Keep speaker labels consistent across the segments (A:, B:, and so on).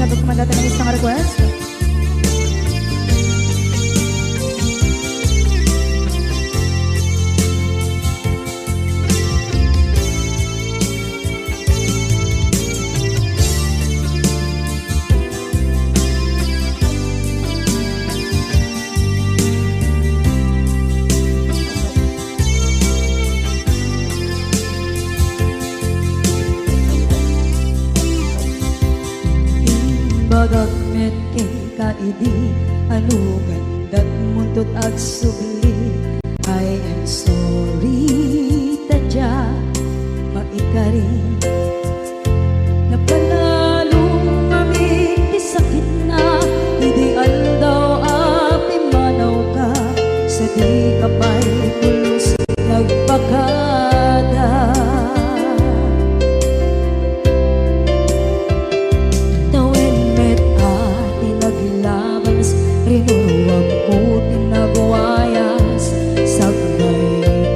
A: Sabag kumandata ng isang request.
B: Bagamit kay kaidi anugan dat muntot ag subli. I am sorry tadya maikari napanalong aming di sakit na ideal daw api manaw ka sa di kapay pulos nagpakada. Rinuruwag ko tinagwayas sagnay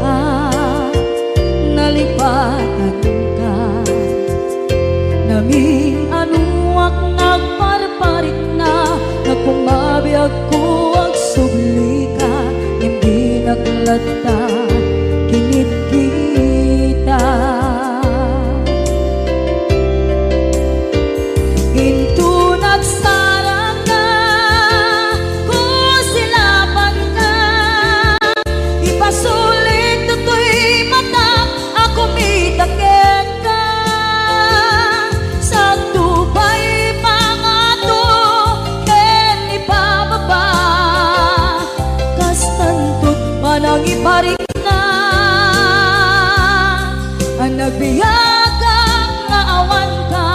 B: nalipatan ka naming anuak nagparparit na nagkumabiyag ko ang subli ka hindi naglata kinit kita into nagsarang na sulit tutoy mata ako mitaken ka sa tubay pangato ken ipababa kastantut manang iparik na ang nagbiyagang nga awan ka.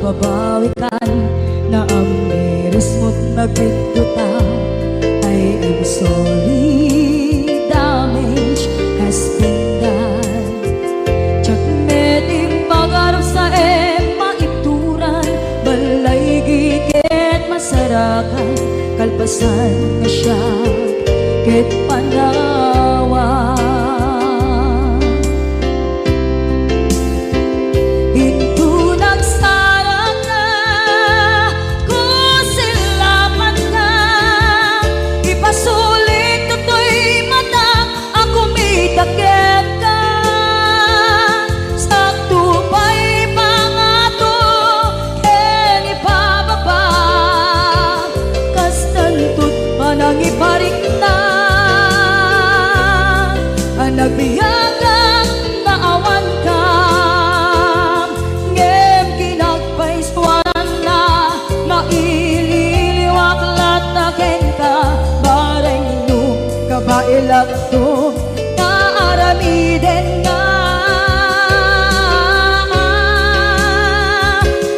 B: Babawikan na ang miris mo't nagpituta. I am sorry, damage has been done. Tsak meding magarap sa maituran balay gigit masarakan kalpasan nga siya ket panawa. Takit ka sa tubay pangato ken ipababa kastantut manang iparik na ang nagbiyagang naawan ka ngem kinagpaiswanan na maililiwak lataken ka bareng no kabailak to aramiden nga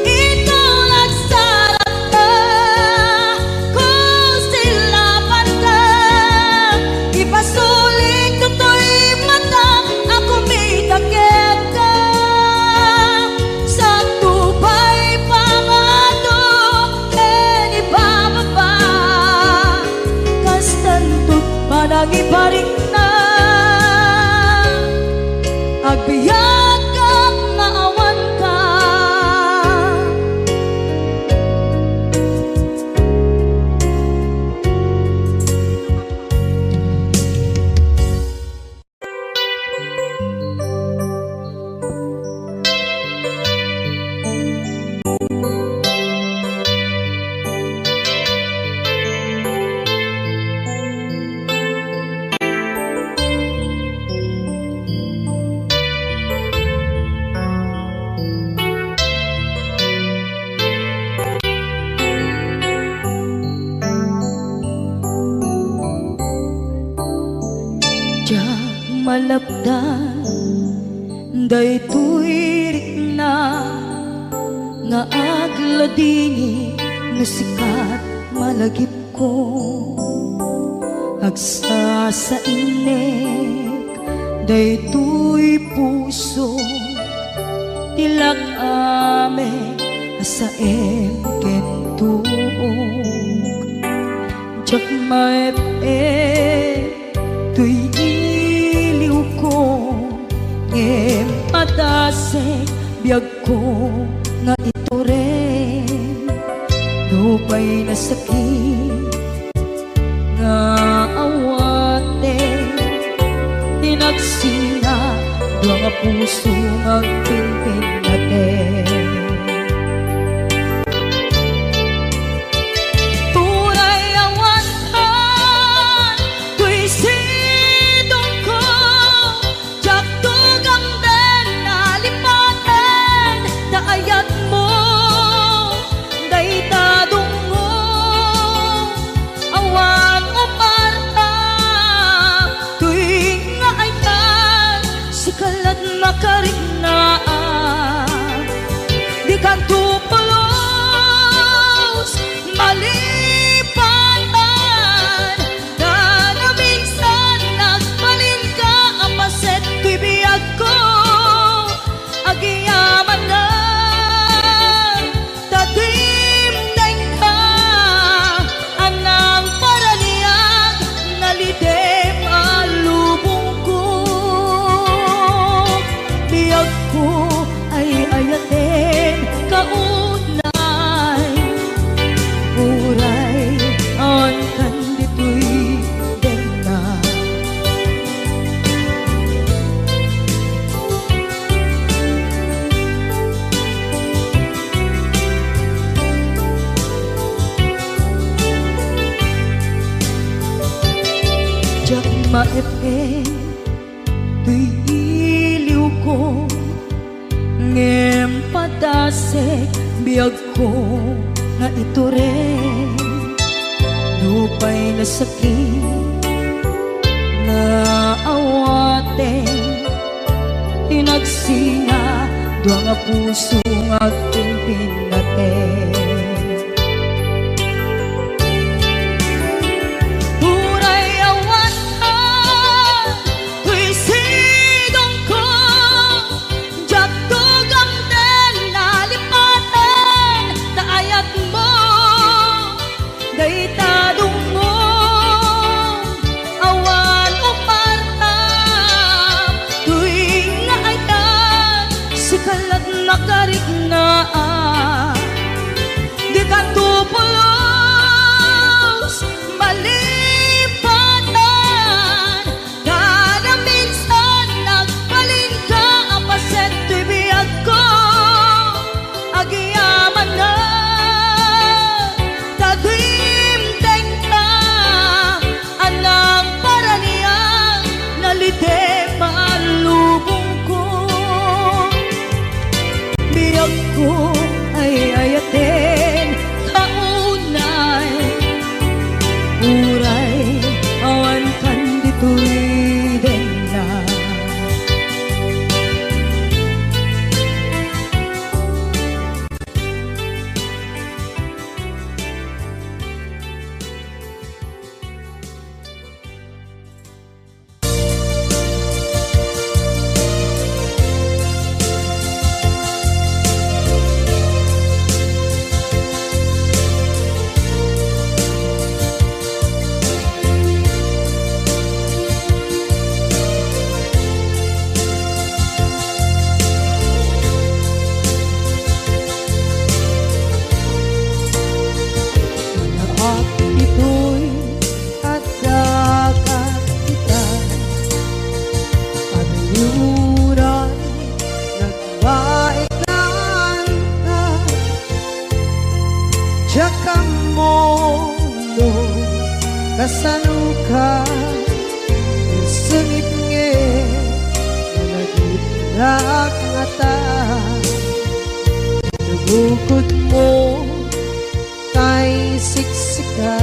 B: ikaw nagsarap ka kung silapan ka ipasulit tutoy mata ako may takit ka sa tubay pangato ken ipababa kastantut manang iparik na agbiyak kang maawan ka. malapdan Daytoy na nga agladini nga sikat malagip ko agsa sa inek daytoy puso tilak ame sa kentuog jak maep tuy iliw ko ngem padasek biyag ko nga ito rin lupay na sakit nga awate tinagsinga doa nga puso nga pinpin natin puray awantan tuy sidong ko jak tugang den nalipaten daayat mo daytadong mo awan umarta tuy nga aytan sikalat makaringaan di kan tupulos malipatan na minsan nagbalin ka apaset tuy biyag ko agiyaman na tatimdeng ka anang paraniyag nalidem alubong ko biyag ko ay ayatin kaunay uray on kan ditoy dena jak maep tuy iliw ko ngem padasek biyag ko nga ito rin lupay na sakit na awate tinagsinga doa nga puso nga pinpin natin puray awantan tuy sidong ko jak tugang den nalipaten daayat mo daytadong mo awan umarta tuy nga aytan sikalat makarigna di kan tupulos malipatan kada minsan nagbalin ka apaset tuy biyag ko agiyaman na tatimdeng ka anang paraniyang nalidem alubong ko biyag ko ay ayatin kaunay uray awan kan ditoy dena at ito'y agkakapitan at yuray nagbaiklan ka tsaka mo kasanuka sungit nge nalagitrak nga ta nabukod mo kay siksika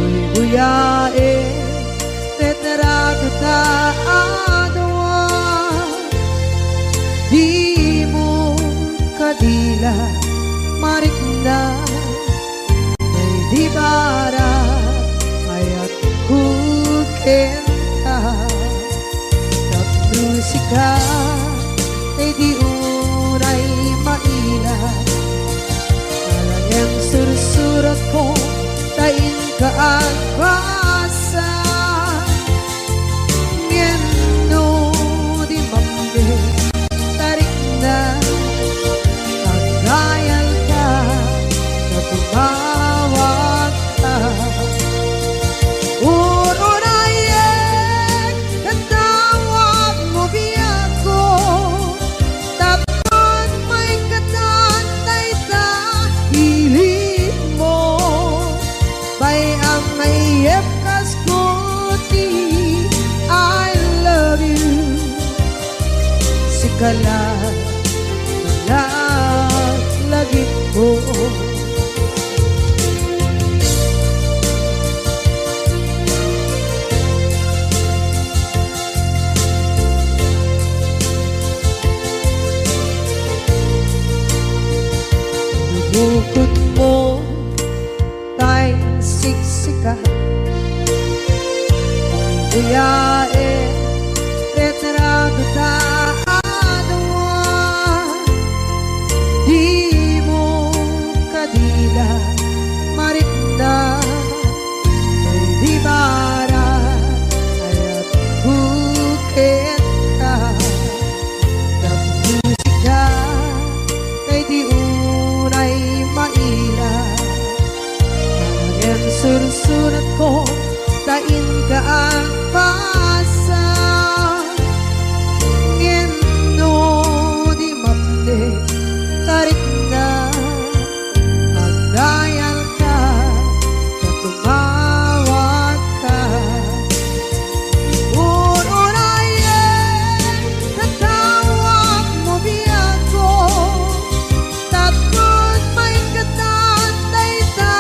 B: Uy buyae tetrago ta adwa maila marikna may di bara ayat kukenta tak musika ay di unay maila talagang sursurat ko tain ka ang basa ngeno di mambe tarik na pagdayal ka na tumawag ka urunayek katawag mo biyak ko tapon may katantay sa hilig mo bay ang mayep kaskuti I love you sikala lagi ko bukod mo tay siksika buyae retrado taadwa di mo kadila marikna may di bara ayat bukit ka ng musika ay di unay maila ang sursurat ko tain ka ang pasa ngeno di mamde tarik na magdayal ka na tumawag ka urunayen tatawag mo biyak ko tapos may katantay sa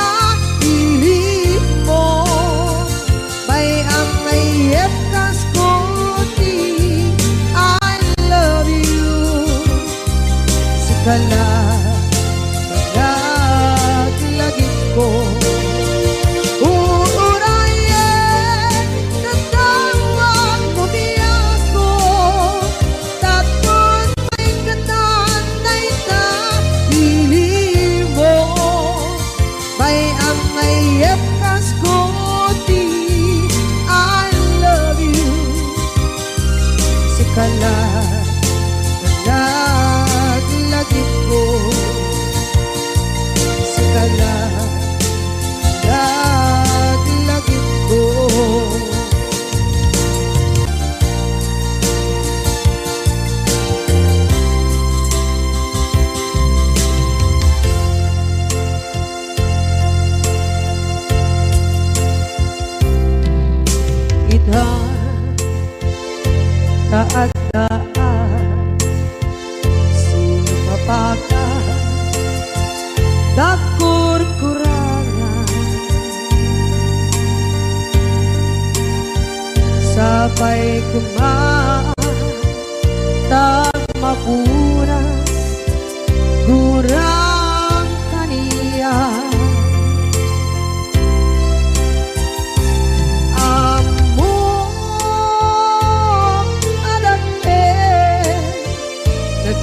B: hilig mo bay ang mayep kaskuti I love you sikala lagi ko uurayen tatawag mo biyak ko tapos may katantay sa hilig mo bay ang mayep kaskuti I love you sikala lagi ko sikala lagi ko ita kaagdaan sumapaka dakur-kurangan sabay kumaan tag mapunas gurang kaniya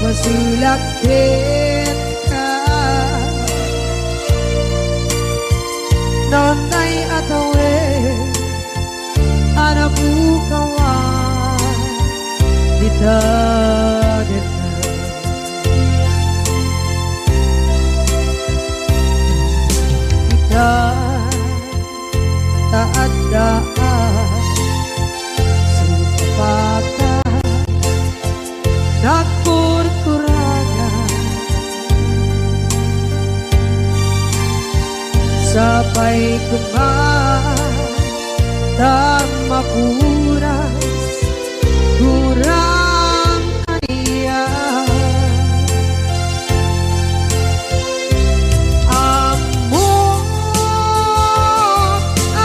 B: masulakit ka nonday atawe anabukawan dita kita taadaan supaka nakur-kurangan sabay kumatang mapunas gurang kaniya among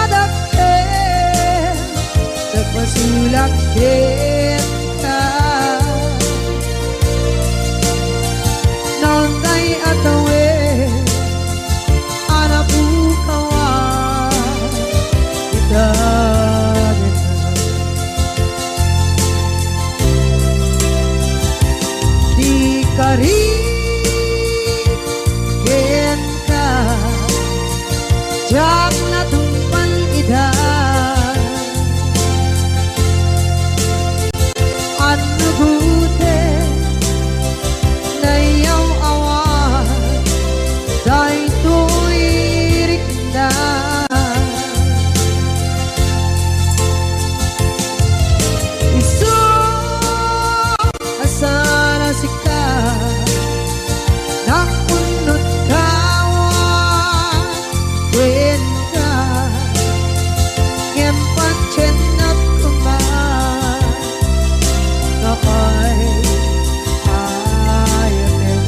B: adapter nagmasulakit ka nonday at jak natumpan ida ano gute na yaw awa dahil tuwirik na isu asana sika nakunot kawa when ka ngempan chenap kuma kapay ayatin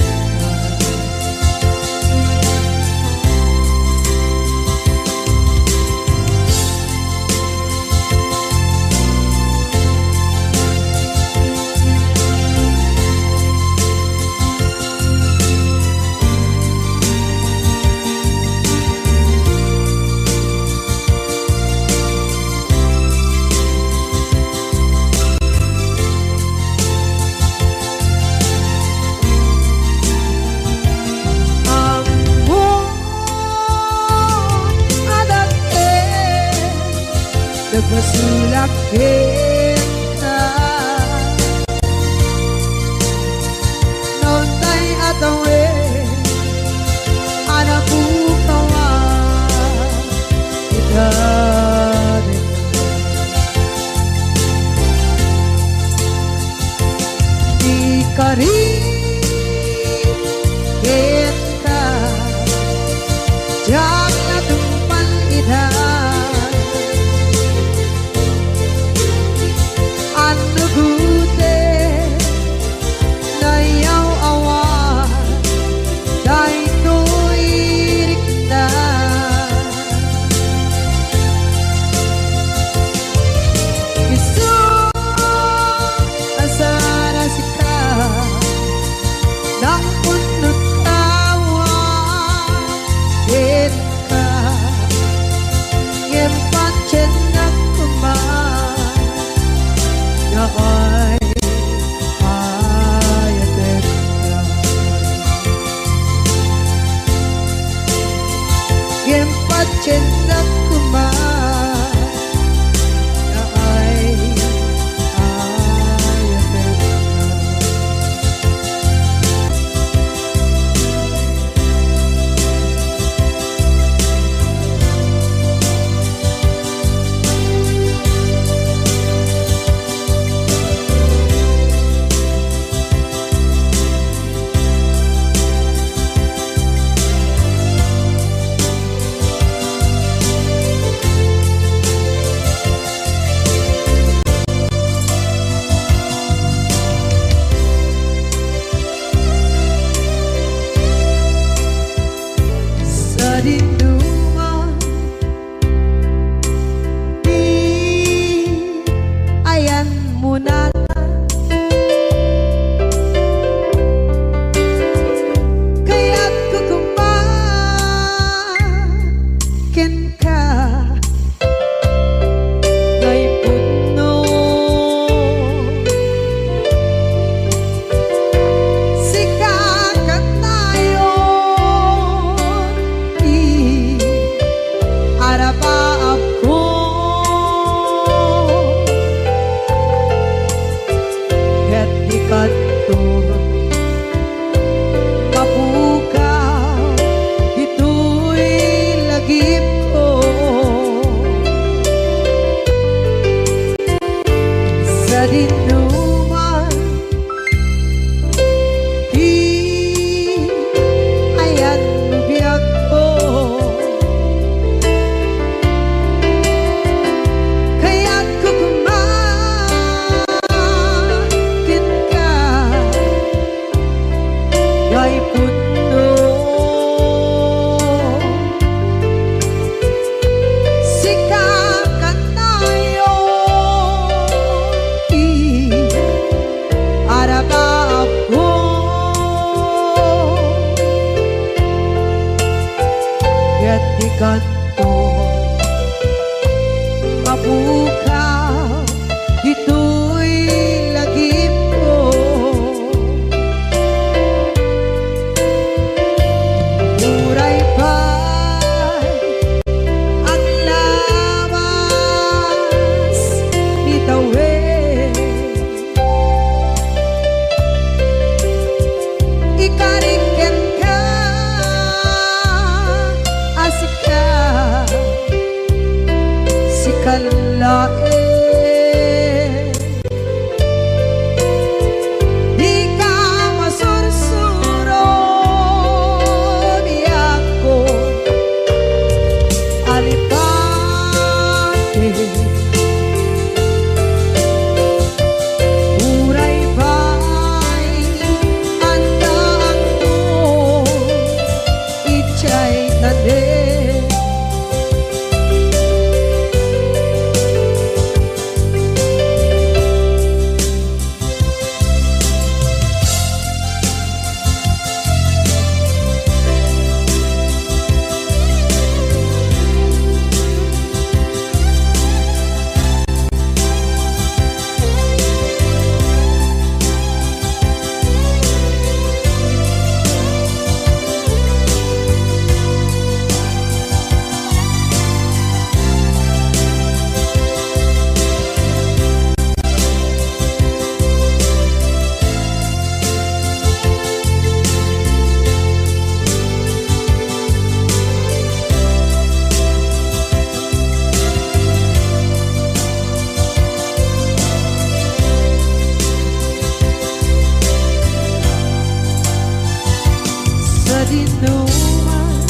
B: nagmasulak kita noon tay atawe anak bukawa kita din di karin kita jak natumpan ida Cinta kuma na ay ayatin Dinuma di ayan mo na kaya't kukumakin ka kay puno sikakat tayo Arapaap ko ket ikanto mapukaw ito'y lagip ko lain. Di ka masursuro biyak ko alipate. Uray ba'y andaan mo ichay tade. Sa dinuman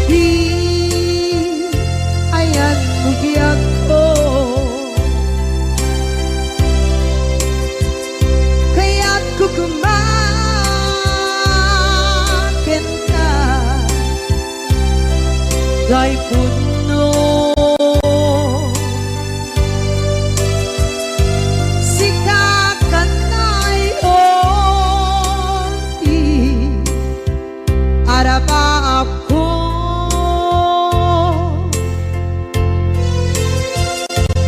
B: di ayan bugyak ko, kaya't kukumakin ka kay puno. Ako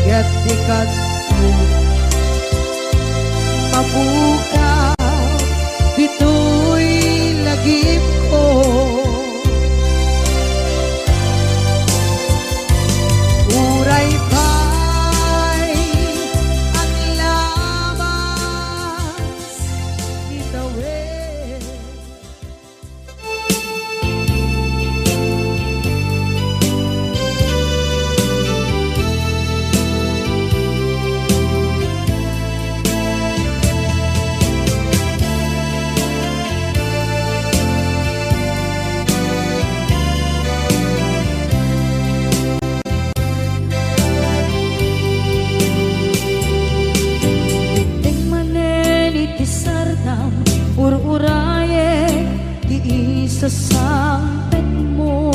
B: gatikat mo mabuka dito'y lagip ko. Uray ba'y ang labas itawid. Ur-uraye di isa sampet mo,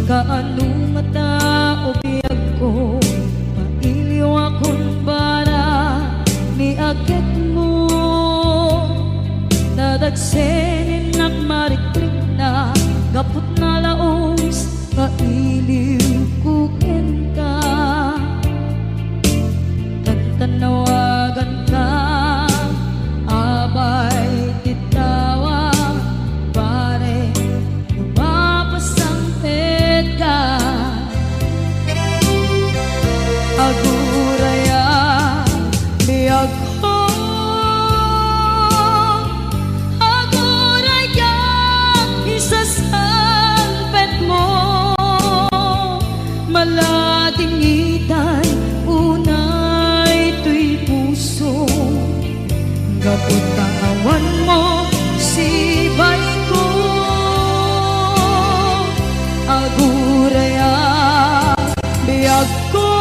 B: kaanong mata o biyag ko, mailiw akong bara ni agad mo. Nadagsenin at marikrik na gapot na laos, kailiw kukin ka. Tantanawagan ka abay titawa pare lumapasang pedga. Aguraya biyag ko, aguraya isasampet mo, malating itay unay tuy puso. Kaputawan mo si bay ko, aguraya biyag ko,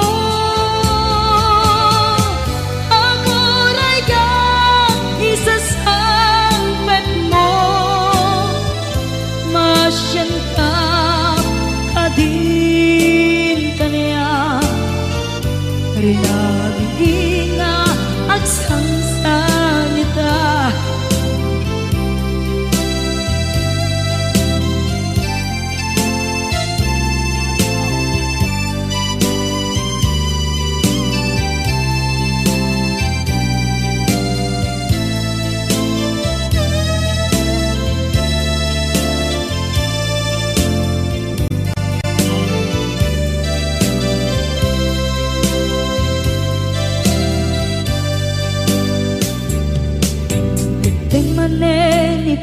B: aguraya isasampet mo, masyan ka kadin kanya rinabing nga at sangsanita.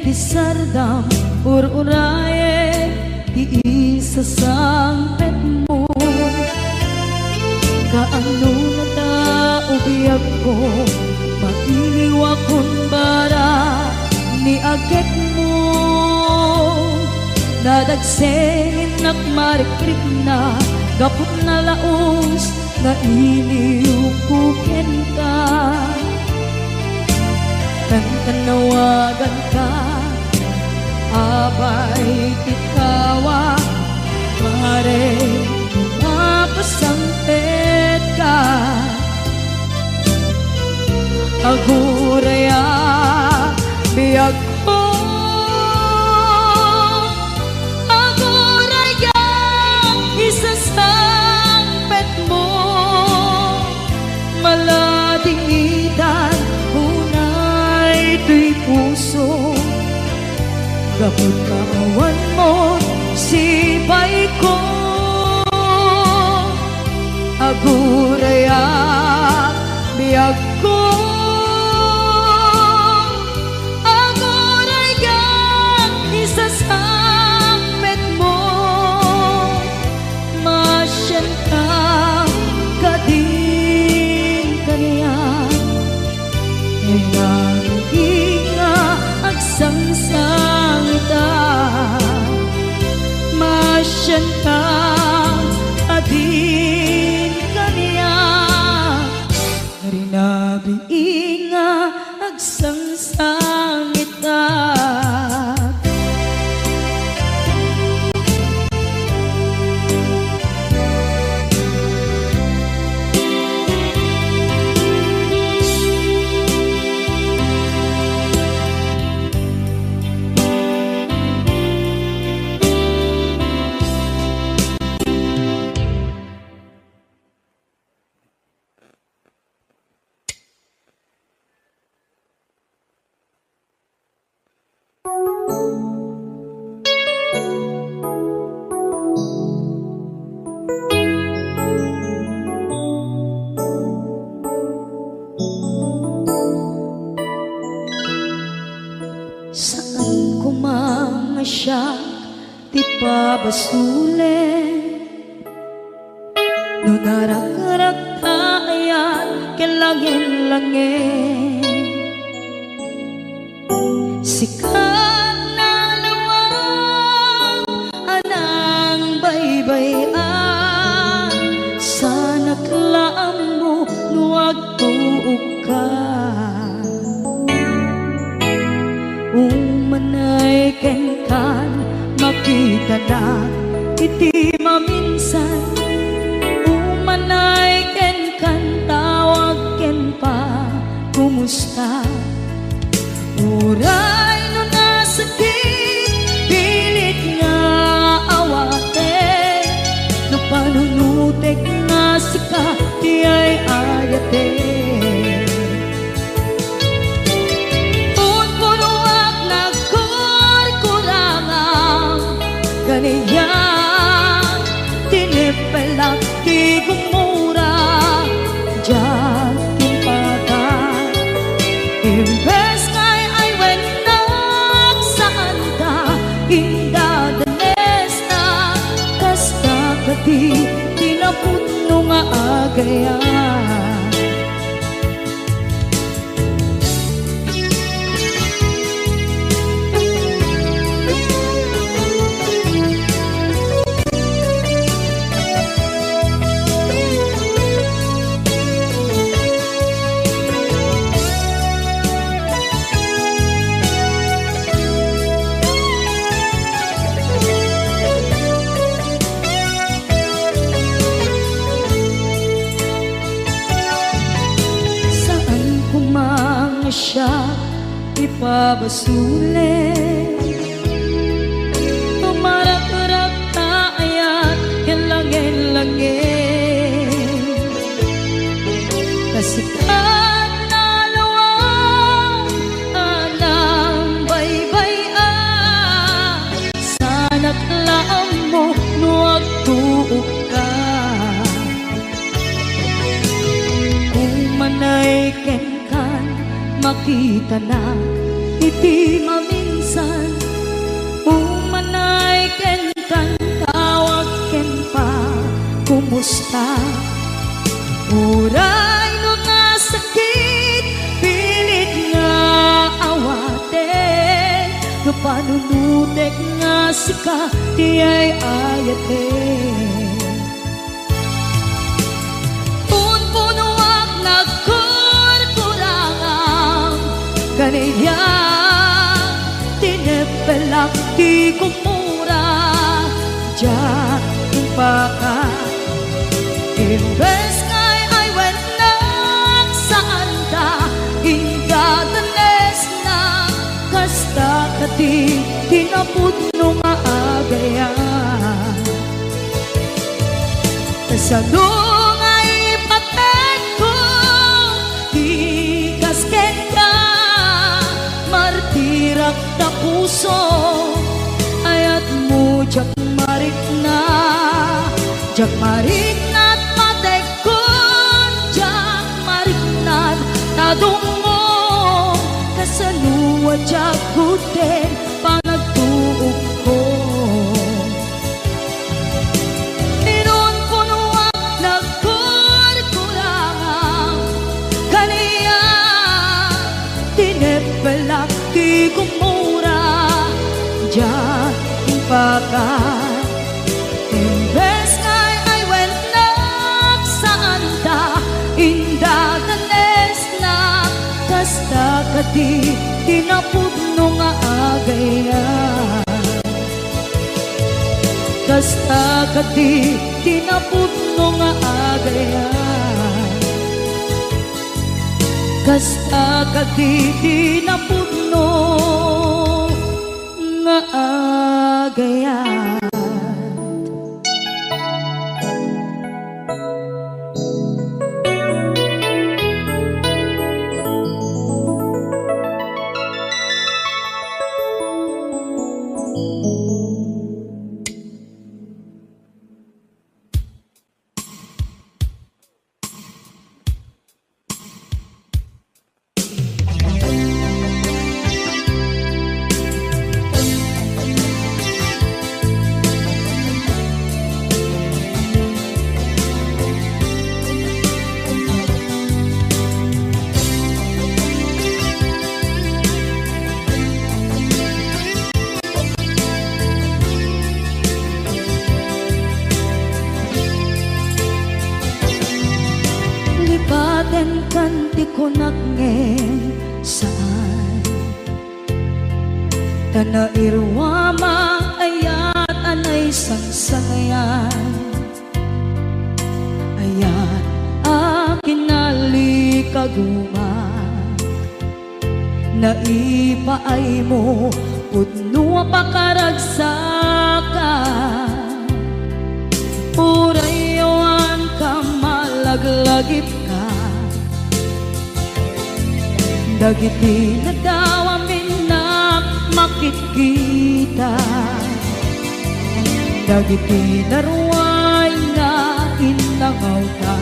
B: Pisardam ur-uraye di isa sampet mo, agit mo. Nadagsengin nak marikrik na gapot na laos na iliw kuken ka. Tanawagan ka abay tikawa mare mapasampet ka. Aguraya biyag ko, aguraya isasampet mo. Maladitan hunay tuy puso, gapot kaawan mo sipay ko. Aguraya biyag ko, aguraya isasampet mo. Masyan ka kadin kaniya, nga agsangsangita. Masyan ka adin kaniya, rinabi nga agsangsangita. Saan ko mga siya ti pabasule, no narak-rak tayan kelangin-langin. Sikat na lawang anang baybayan, sana klaam mo nuwag tuog ka. Umanay ken kan makita na iti maminsan. Umanay ken kan tawag ken pa kumusta. Uray no nasakit pilit nga awate, no panunutek nga sika di ay ayate. Kaniya tinipelak di gumura diyan timpagan. Imbes ngay ay wenak saan ka indadanes na, kasta kati tinaputno nga agayan. Siya ipabasule, tumarak-rak tayan kelangin-langin. Kasikat na lawang anang baybayan, sana klaam mo nuwag tuog ka. Umanay ken makita na iti maminsan. Umanay ken kan tawag ken pa kumusta. Uray no nasakit pilit nga awate, panunutek nga sika ti ay ayate. Punpunuak nagkurkurangang kaniya tinepelak ti kumura diyan impaka. Imbes ngay ay wenak saan ta indadanes na kasta kati tinapudno nga agayan. Kasano nga ipatek ko di kasken ka martirak na puso ayat mo jak marik na matekon jak marik na tadungo kasanuwa jak guden panagtuog ko. Inon punuak nagkurkurangang kaniya tinepelak ti kumura diyan impaka. Imbes ngay ay wenak saan ta indadanes na kasta kati tinapudno nga agayan. Kasta kati tinapudno nga agayan. Kasta kati tinapudno nga agayan. Lipaten kanti ko nagngeng saan kana irwama ayat anay sangsangayan ayat akin nalikaguma naipaay mo pudno pakaragsakan urayawan ka malaglagip ka dagiti nadawamin na makikita dagiti naruay na inangaw ta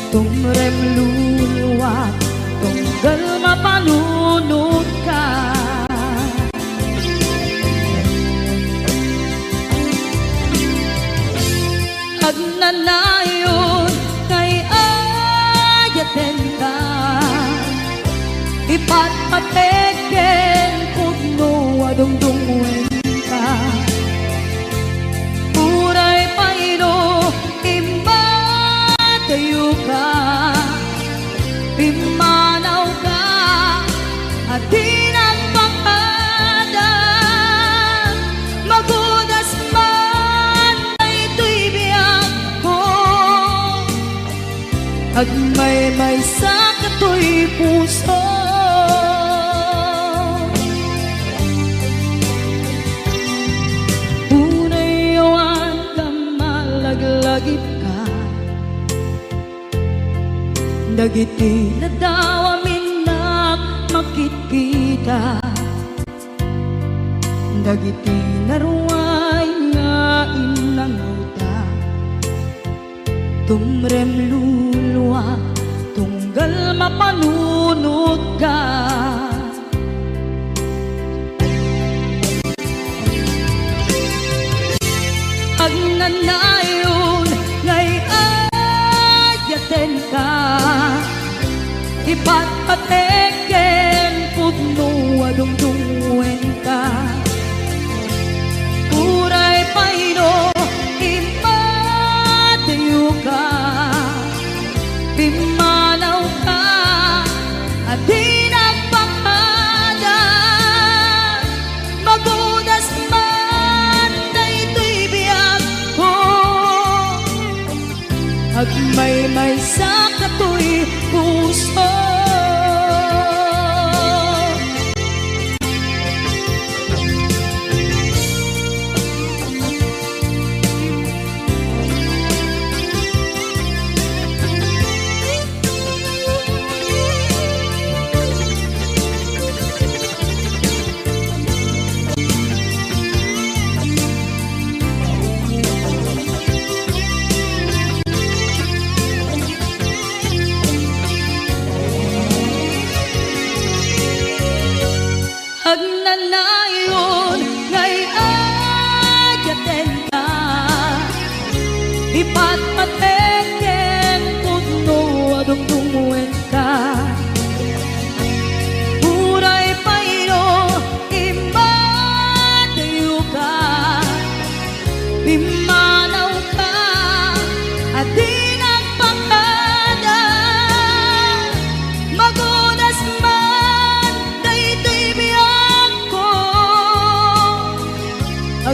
B: tumrem luluwat tunggal mapanunod ka agnanayon kay ayaten ka ipatpateken pudno adungdungwen ka uray paino imbatayo ka imanaw ka at tinagpangada magudas man ay ito'y biyak ko agmay sa kato'y puso unayawan ka malaglagip ka dagiti nadawamin na makikita dagiti naruay nga inanguta tumrem luluwa tunggal mapanunod ka agnanayon ngay ayaten ka ipatpateken pudno adungdungwen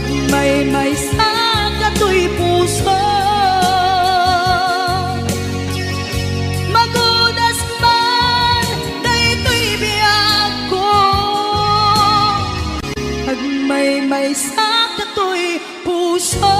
B: Pagmaymay sa kato'y puso, magudas man daytoy biyag ko. Pagmaymay sa kato'y puso,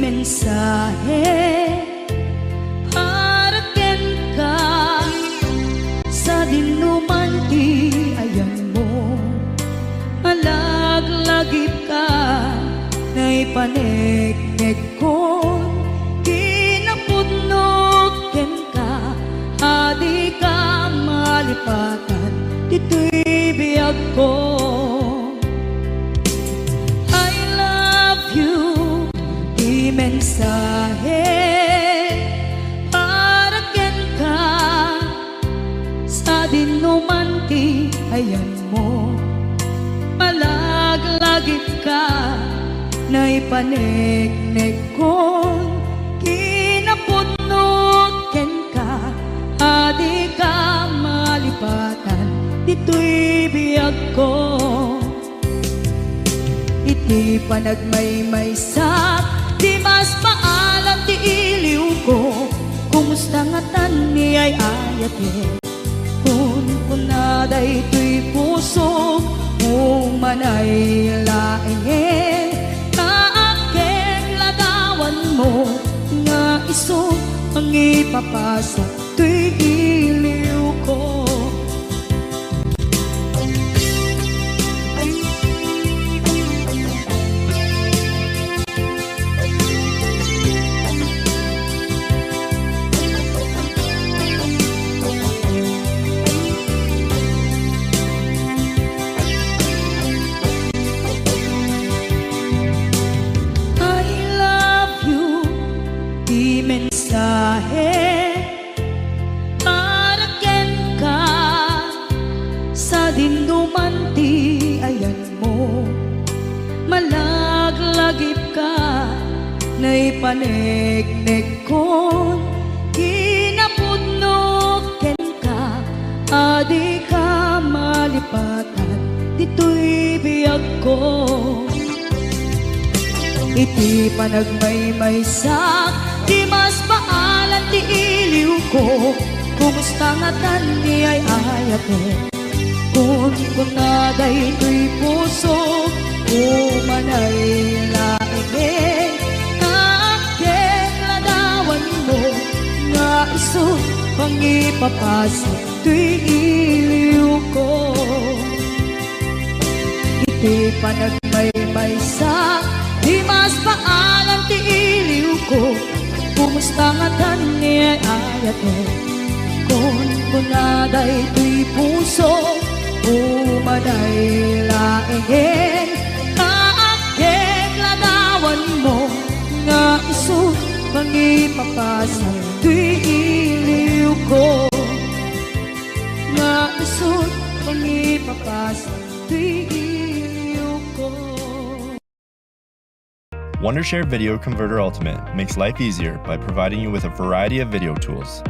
B: mensahe para ken ka sa dinuman ti ayan mo. Malaglagip ka na'y panegnek ko, kinapudnot ken ka, adi ka malipatan dito'y biyag ko. Mensahe para ken ka sa dinuman ti ayan mo. Malaglagip ka na'y panegnek ko, kinapudnot ken ka, adi ka malipatan dito'y biyag ko. Iti panagmaymay sa di mas paalam ti iliw ko, kumusta nga tan ni ay ayate. Kung kunaday to'y puso, umanay laeng, kaakeng ladawan mo, nga iso ang ipapasok to'y iliw ko. Mensahe para ken ka sa dinuman ti ayan mo. Malaglagip ka na'y panegnek ko, kinapudnot ken ka, adi ka malipatan dito'y biyag ko. Iti panagmaymay sa di mas paalan ti iliw ko, kumusta nga tan ni ay ayate. Kung kunaday to'y puso, umanay laeng, kaakeng ladawan mo, nga iso pang ipapasok to'y iliw ko. Iti panagmaymay sa di mas paalan ti iliw ko, kumusta nga tan ni ay ayate. Kung kunaday to'y puso, umanay laeng, kaakeng ladawan mo, nga iso pang ipapasok to'y iliw ko. Nga iso pang ipapasok to'y iliw ko.
A: Wondershare Video Converter Ultimate makes life easier by providing you with a variety of video tools.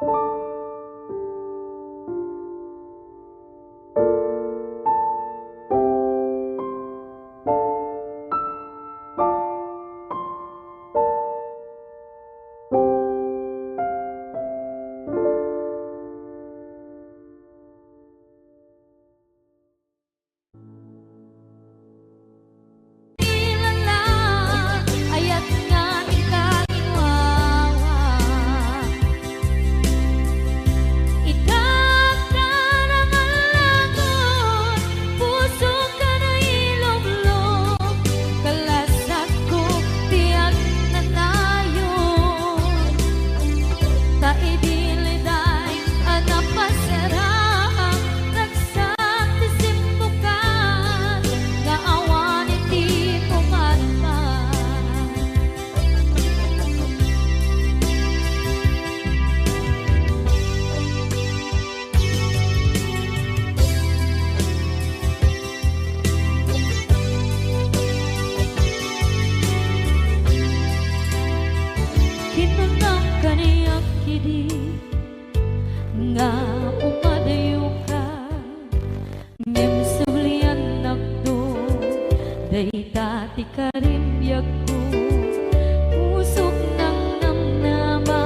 B: Ayat nga ikaw ginawa. Itagtanangalangon, puso ka na ilumlom. Kalasag ko tiyag na nayon. Taidiliday anapasarang nagsaktisimukan. Nga awan iti pumatman. Kinunang kaniyak kidi nga umadayo ka. Ngem sublian nakdo day dati karibyag ko. Pusok ng namnama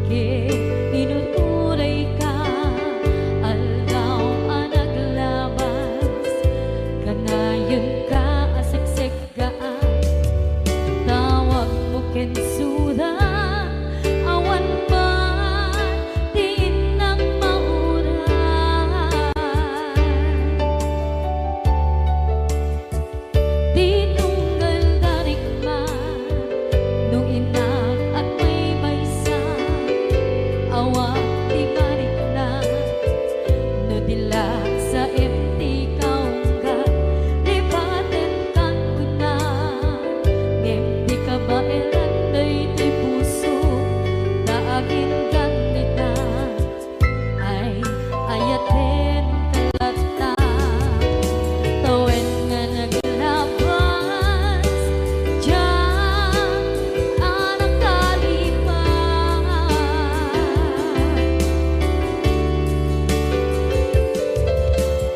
B: ke inuturay ka. Aldaw ang naglabas kanayon ka asiksik ka. Tawag mo kensuda awan man diin ng mauran. Tinunggal darigman nung inak at may maysa. Awang di balik na no dilag sa empty kaungga. Lipaten kang kuna ngem di ka ba elanday ti puso daagin ganita ay ayaten kalata. Tawen nga naglabas diyan anak kalipan.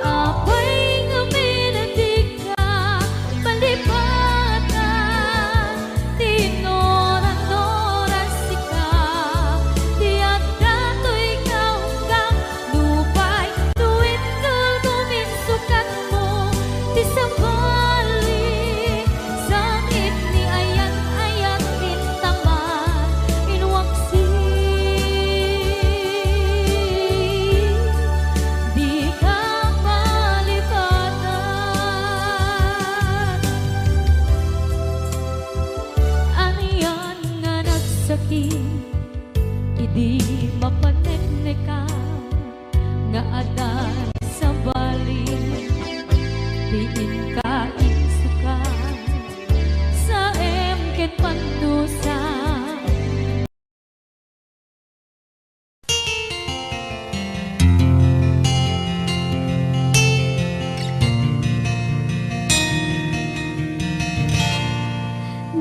B: Apay nga minadig ka palipatan. Tinoran-noran sika tiyak dato'y kaunggang lupay tuwid guminsukat mo ti sambali sangit ni ayat-ayat tintaman inwaksi di ka malipatan. Aniyan nga nagsakit idi mapanekneka nga adan sa bali diin ka insuka sa emket pandusa.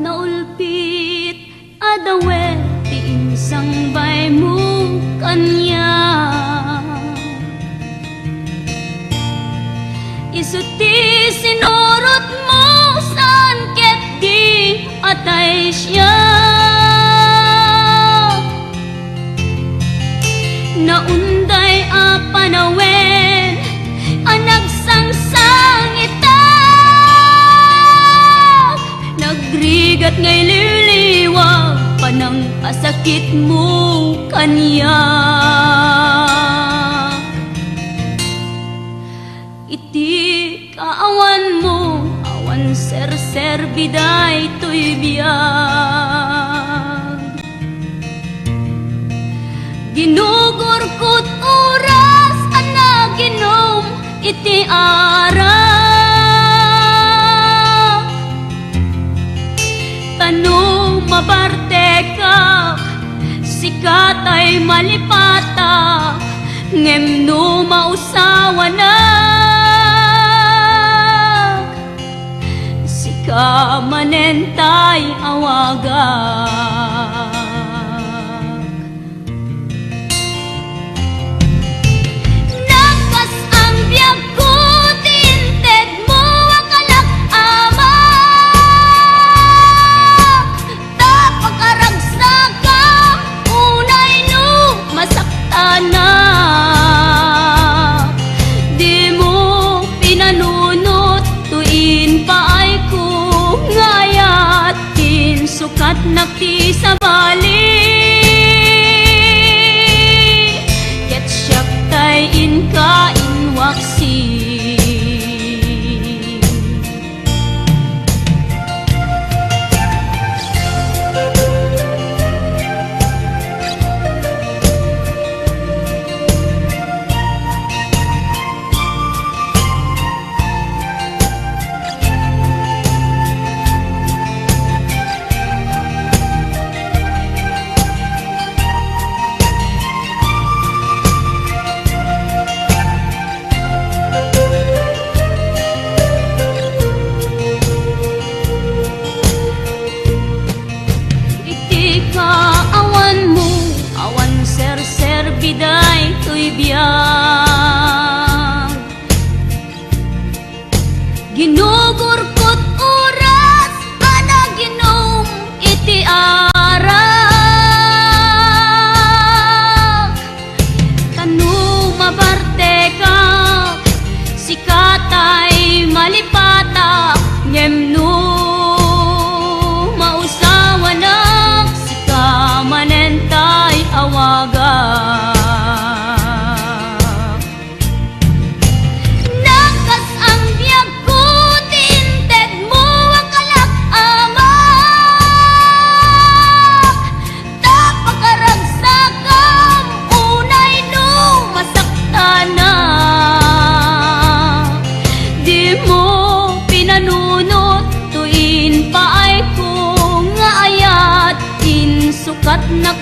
B: Naulpit adawet ti insang bay mo kanya. Isuti sinurot mo saan ket di atay siya. Naunday a panawen ang nagsangsang itak. Nagrigat ngay liliwag panang asakit mo kanya. Iti kaawan mo awan ser-ser biday to'y biyag. Ginugurkot oras ana ginom iti ara. Tanong mabarte ka sikat ay malipata ngem no mausawa na. Sika manentay awagak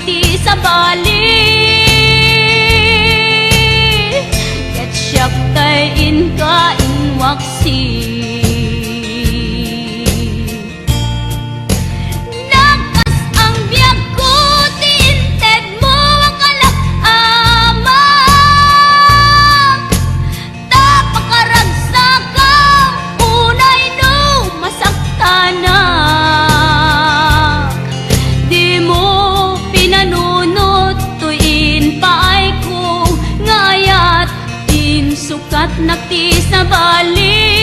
B: nagti sa bali. Ket siya kay inka inwaksi. Nakas ang biyag ko, tinted mo ang kalak-ama. Tapakaragsak ang unay no masaktanak. Di mo pinanunot, tuin paay ko ngayat din sukat nakti sa bali.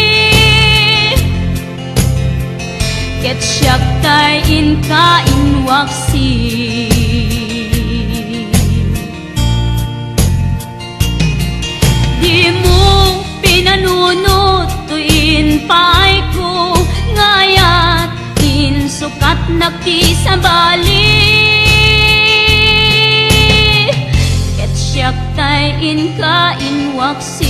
B: Ket siya kay inka inwaksi. Di mo pinanunot, tuin paay ko ngayat din sukat nakti sa bali. Ket siya kay inka inwaksi.